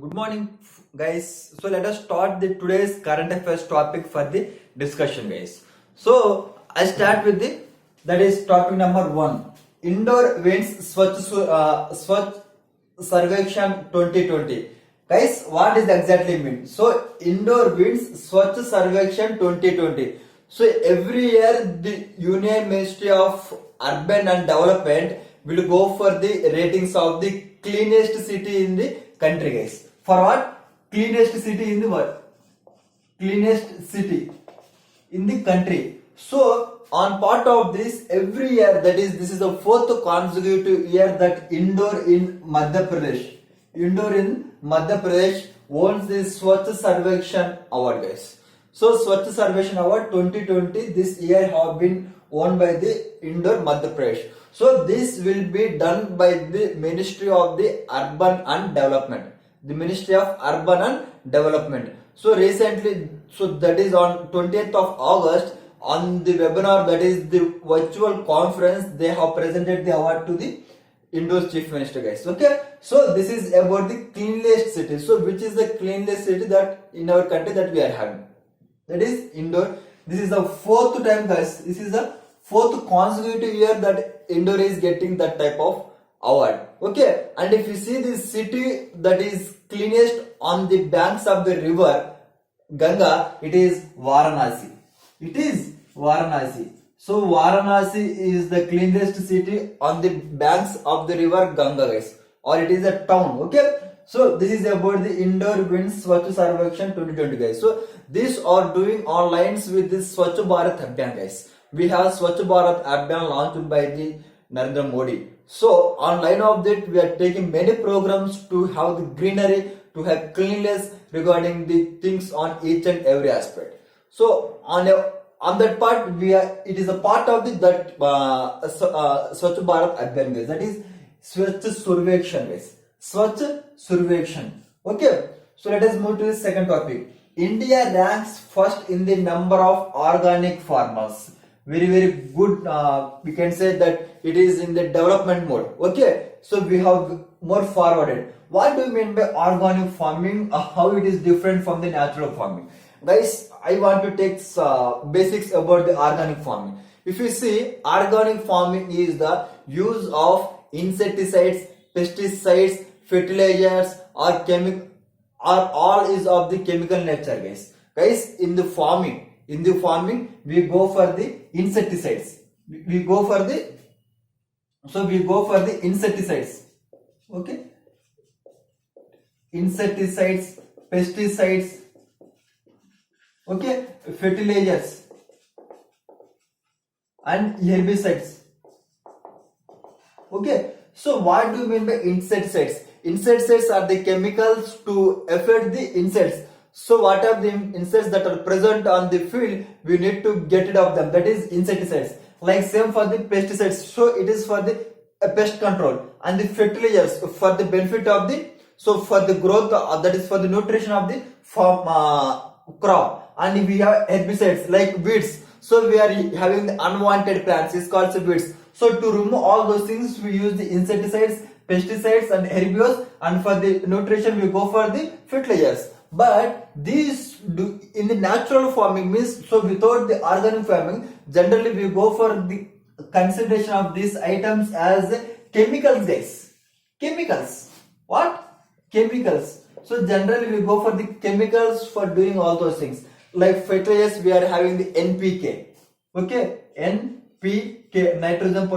Good morning, guys. So let us start the today's current affairs topic for the discussion, guys. So I start with the that is topic number one. Indoor wins Swachh Sarvekshan 2020. Guys, what does exactly mean? So indoor wins Swachh Sarvekshan 2020. So every year the Union Ministry of Urban and Development will go for the ratings of the cleanest city in the country, guys. For what? Cleanest city in the world. Cleanest city in the country. So on part of this, every year, that is, this is the fourth consecutive year that Indore in Madhya Pradesh won the Swachh Sarvekshan Award, guys. So Swachh Sarvekshan Award 2020 this year have been won by the Indore Madhya Pradesh. So this will be done by the Ministry of the Urban and Development. The Ministry of Urban and Development. So recently, so that is on 20th of August, on the webinar, that is the virtual conference, they have presented the award to the Indore's Chief Minister, guys. Okay, so this is about the cleanest city. So which is the cleanest city that in our country that we are having? That is Indore. This is the fourth time, guys. This is the fourth consecutive year that Indore is getting that type of award. Okay, and if you see this city that is cleanest on the banks of the river Ganga, it is Varanasi. It is Varanasi. So Varanasi is the cleanest city on the banks of the river Ganga, guys, or it is a town. Okay, so this is about the Indore wins Swachh Sarvekshan 2020, guys. So these are doing online with this Swachh Bharat Abhiyan, guys. We have Swachh Bharat Abhiyan launched by the Narendra Modi. So online of that, we are taking many programs to have the greenery, to have cleanliness regarding the things on each and every aspect. So on that part, it is a part of the Swachh Bharat Abhiyan, guys. That is Swachh Survekshan, guys. Swachh Survekshan. Okay. So let us move to the second topic. India ranks first in the number of organic farmers. Very good. We can say that it is in the development mode. Okay. So we have more forwarded. What do you mean by organic farming? How it is different from the natural farming? Guys, I want to take basics about the organic farming. If you see, organic farming is the use of insecticides, pesticides, fertilizers, or all is of the chemical nature, guys. Guys, in the farming, we go for the insecticides. We go for the insecticides. Okay, insecticides, pesticides. Okay, fertilizers and herbicides. Okay, so what do you mean by insecticides? Insecticides are the chemicals to affect the insects. So what are the insects that are present on the field, we need to get rid of them. That is insecticides. Like same for the pesticides. So it is for the pest control, and the fertilizers for the benefit of the, so for the growth, that is for the nutrition of the farm crop. And we have herbicides like weeds. So we are having the unwanted plants, is called weeds. So to remove all those things, we use the insecticides, pesticides and herbicides, and for the nutrition we go for the fertilizers. But these do in the natural farming means, so without the organic farming, generally we go for the consideration of these items as chemicals, guys. Chemicals. What? Chemicals. So generally we go for the chemicals for doing all those things. Like fertilizers, we are having the NPK. Okay, NPK, nitrogen,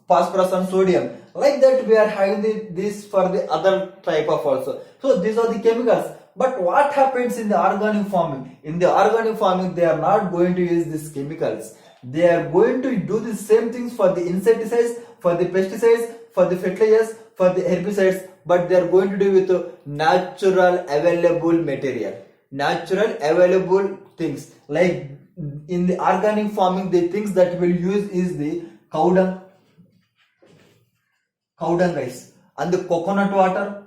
phosphorus and sodium. Like that we are having this for the other type of also. So these are the chemicals. But what happens in the organic farming? In the organic farming, they are not going to use these chemicals. They are going to do the same things for the insecticides, for the pesticides, for the fertilizers, for the herbicides, but they are going to do with natural available material. Natural available things. Like in the organic farming, the things that will use is the cow dung, guys, and the coconut water.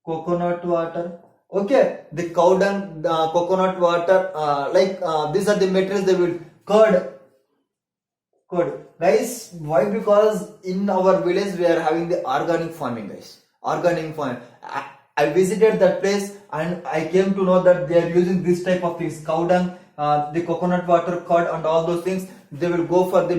Okay, the cow dung, coconut water, these are the materials they will curd. Guys, why? Because in our village we are having the organic farming, guys. organic farming. I visited that place and I came to know that they are using this type of things, cow dung, the coconut water, curd, and all those things. They will go for the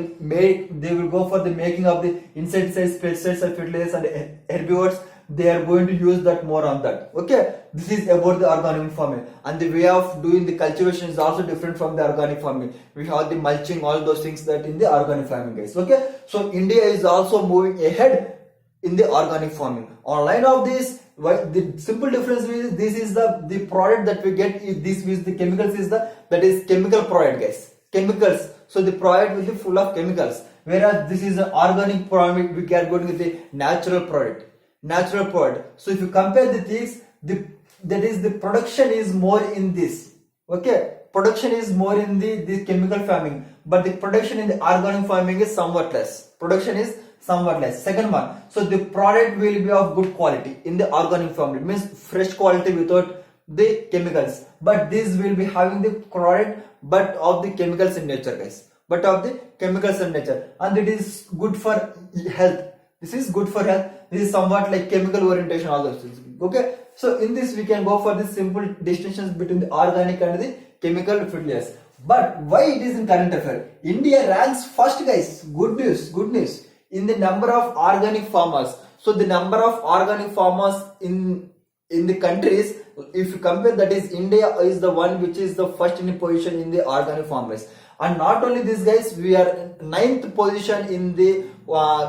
making of the insecticides, pesticides, and fertilizers and herbivores. They are going to use that more on that. Okay, this is about the organic farming, and the way of doing the cultivation is also different from the organic farming. We have the mulching, all those things that in the organic farming, guys. Okay, so India is also moving ahead in the organic farming. Online of this, the simple difference is this is the product that we get. This with the chemicals is that is chemical product, guys. Chemicals. So the product will be full of chemicals. Whereas this is an organic product, we are going with the natural product. Natural product. So if you compare the things, the production is more in this. Okay, production is more in the chemical farming, but the production in the organic farming is somewhat less. Production is somewhat less. Second one, so the product will be of good quality in the organic farming, means fresh quality without the chemicals. But this will be having the product, but of the chemicals in nature, guys. But of the chemicals in nature, and it is good for health. This is good for health. This is somewhat like chemical orientation, all those things. Okay, so in this we can go for the simple distinctions between the organic and the chemical fertilizers. But why it is in current affair? India ranks first, guys. Good news, good news. In the number of organic farmers. So the number of organic farmers in the countries, if you compare, that is India is the one which is the first in position in the organic farmers. And not only this, guys, we are ninth position in the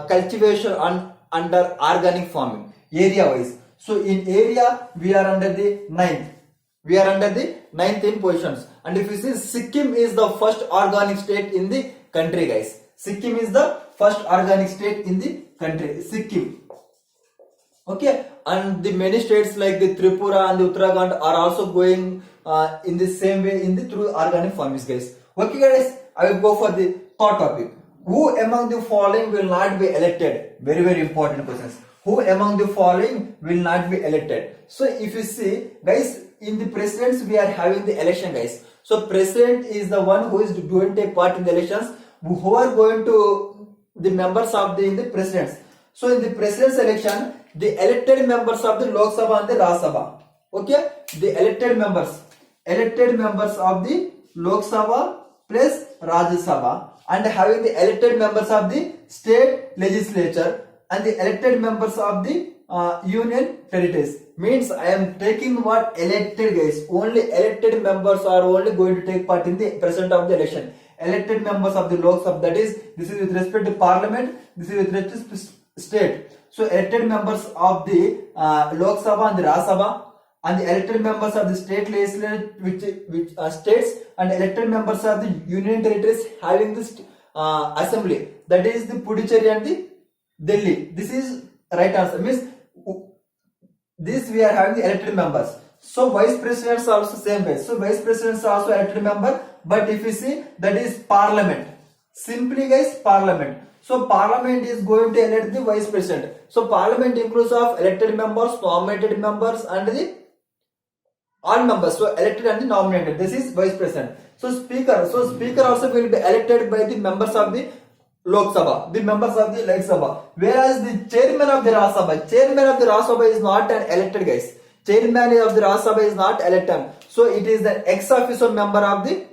cultivation under organic farming area wise. So in area we are under the ninth. We are under the ninth in positions. And if you see, Sikkim is the first organic state in the country, guys. Sikkim is the first organic state in the country. Sikkim. Okay, and the many states like the Tripura and the Uttarakhand are also going in the same way in the through organic farming, guys. Okay, guys, I will go for the third topic. Who among the following will not be elected? Very, very important questions. Who among the following will not be elected? So if you see, guys, in the presidents we are having the election, guys. So president is the one who is going to take part in the elections. Who are going to the members of in the presidents. So in the president's election, the elected members of the Lok Sabha and the Rajya Sabha. Okay, the elected members of the Lok Sabha plus Rajya Sabha, and having the elected members of the state legislature and the elected members of the union territories. Means I am taking what elected, guys. Only elected members are only going to take part in the president of the election. Elected members of the Lok Sabha, that is, this is with respect to parliament, this is with respect to state. So elected members of the Lok Sabha and the Rajya Sabha, and the elected members of the state legislature, which states, and elected members of the union territories having this assembly, that is the Puducherry and the Delhi. This is right answer. Means this we are having the elected members. So vice presidents are also same way. So vice presidents are also elected member. But if you see, that is parliament. Simply, guys, parliament. So parliament is going to elect the vice president. So parliament includes of elected members, nominated members, and the all members. So elected and the nominated. This is vice president. So speaker. So speaker also will be elected by the members of the Lok Sabha, the members of the Lok Sabha. Whereas the chairman of the Rajya Sabha is not an elected, guys. Chairman of the Rajya Sabha is not elected. So it is the ex officio member of the.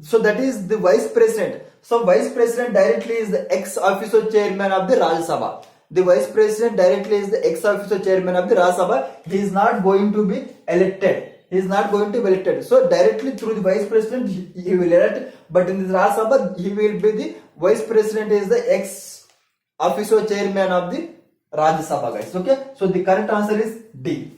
So that is the vice president. So vice president directly is the ex officio chairman of the Rajya Sabha. The vice president directly is the ex officio chairman of the Rajya Sabha. He is not going to be elected. He is not going to be elected. So directly through the vice president he will elect. But in the Rajya Sabha he will be the vice president is the ex officio chairman of the Rajya Sabha, guys. Okay. So the correct answer is D.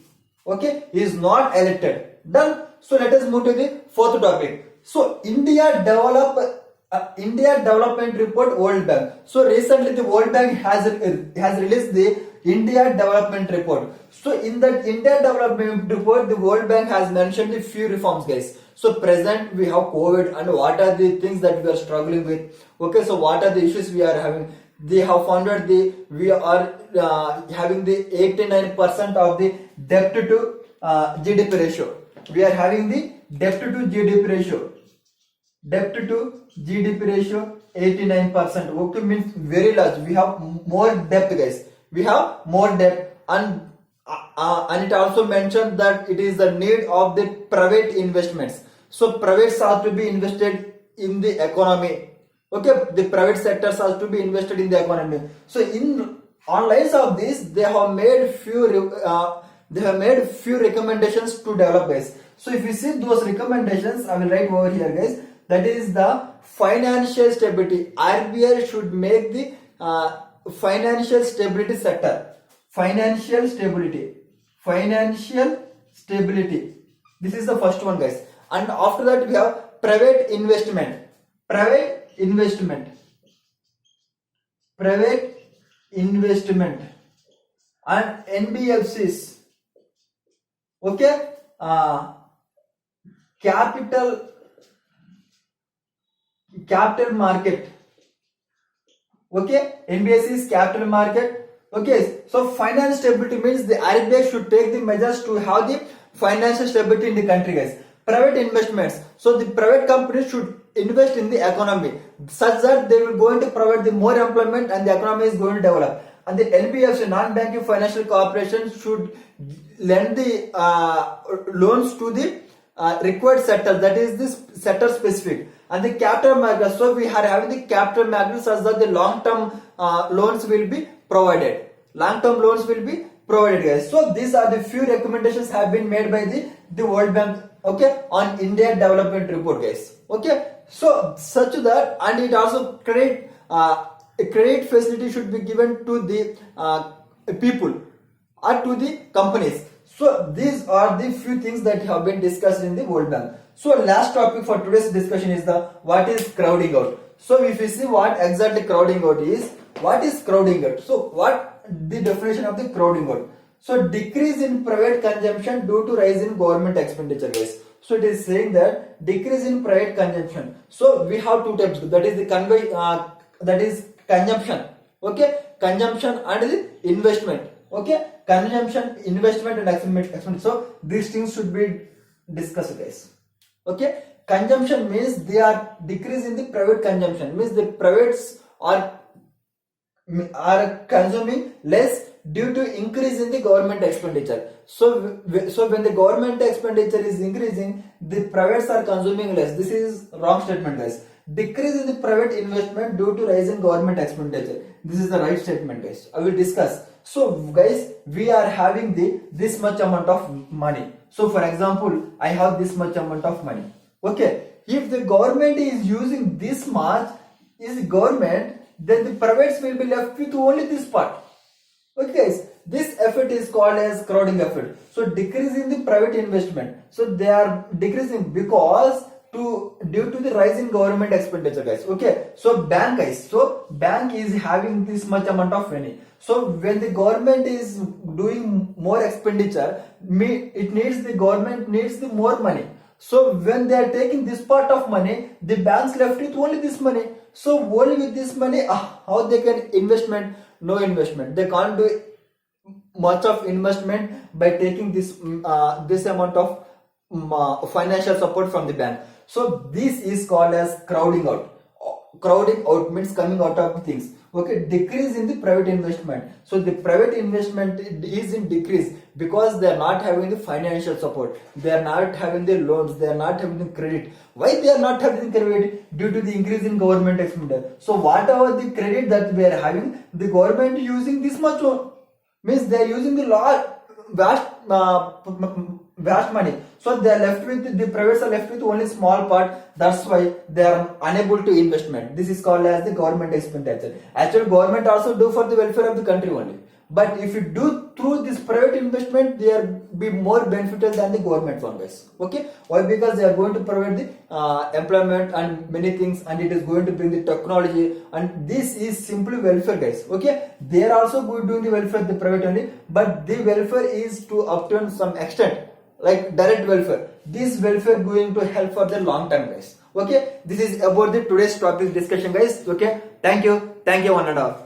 Okay. He is not elected. Done. So let us move to the fourth topic. So India Development Report, World Bank. So recently the World Bank has released the India Development Report. So in that India Development Report, the World Bank has mentioned the few reforms, guys. So present we have COVID, and what are the things that we are struggling with. Okay, so what are the issues we are having. They have found out we are having the 89% of the debt to GDP ratio. We are having the debt to GDP ratio. Debt to GDP ratio 89%. Okay, means very large. We have more debt, guys. we have more debt, and it also mentioned that it is the need of the private investments. So privates have to be invested in the economy. Okay, the private sectors has to be invested in the economy. So in on lines of this, they have made few recommendations to develop, guys. So if you see those recommendations, I will write over here, guys. That is the financial stability. RBI should make the financial stability sector. Financial stability. Financial stability. This is the first one, guys. And after that, we have private investment. Private investment. Private investment and NBFCs. Okay, capital market. Okay, NBFC is capital market. Okay, so financial stability means the RBI should take the measures to have the financial stability in the country, guys. Private investments, so the private companies should invest in the economy such that they will going to provide the more employment and the economy is going to develop. And the NBFC, non-banking financial corporations, should lend the loans to the required sector, that is this sector specific. And the capital market, so we are having the capital market such that the long-term loans will be provided. Long-term loans will be provided, guys. So these are the few recommendations have been made by the World Bank, okay, on India development report, guys. Okay, so such that, and it also credit a credit facility should be given to the people or to the companies. So these are the few things that have been discussed in the World Bank. So last topic for today's discussion is the what is crowding out. So if you see what exactly crowding out is, what is crowding out? So what the definition of the crowding out? So decrease in private consumption due to rise in government expenditure, guys. So it is saying that decrease in private consumption. So we have two types. That is the that is consumption. Okay, consumption and the investment. Okay, consumption, investment, and expenditure. So these things should be discussed, guys. Okay, consumption means they are decrease in the private consumption. Means the privates are consuming less due to increase in the government expenditure. So when the government expenditure is increasing, the privates are consuming less. This is wrong statement, guys. Decrease in the private investment due to rise in government expenditure. This is the right statement, guys. I will discuss. So guys, we are having this much amount of money. So for example, I have this much amount of money. Okay, if the government is using this much, then the privates will be left with only this part. Okay, guys, this effort is called as crowding effort. So decreasing the private investment. So they are decreasing because due to the rise in government expenditure, guys. Okay, so bank, guys. So bank is having this much amount of money. So when the government is doing more expenditure, the government needs the more money. So when they are taking this part of money, the banks left with only this money. So only with this money, how they can investment? No investment. They can't do much of investment by taking this amount of financial support from the bank. So this is called as crowding out. Crowding out means coming out of things. Okay, decrease in the private investment. So the private investment is in decrease because they are not having the financial support. They are not having the loans. They are not having the credit. Why they are not having the credit? Due to the increase in government expenditure. So whatever the credit that we are having, the government using this much means they are using the vast money. So they are left with the privates are left with only small part. That's why they are unable to investment. This is called as the government expenditure. Actually, government also do for the welfare of the country only. But if you do through this private investment, they are be more beneficial than the government one, guys. Okay, why? Because they are going to provide the employment and many things, and it is going to bring the technology, and this is simply welfare, guys. Okay, they are also good doing the welfare, the private only, but the welfare is to up to some extent, like direct welfare. This welfare going to help for the long time, guys. Okay, this is about the today's topic discussion, guys. Okay, thank you one and all.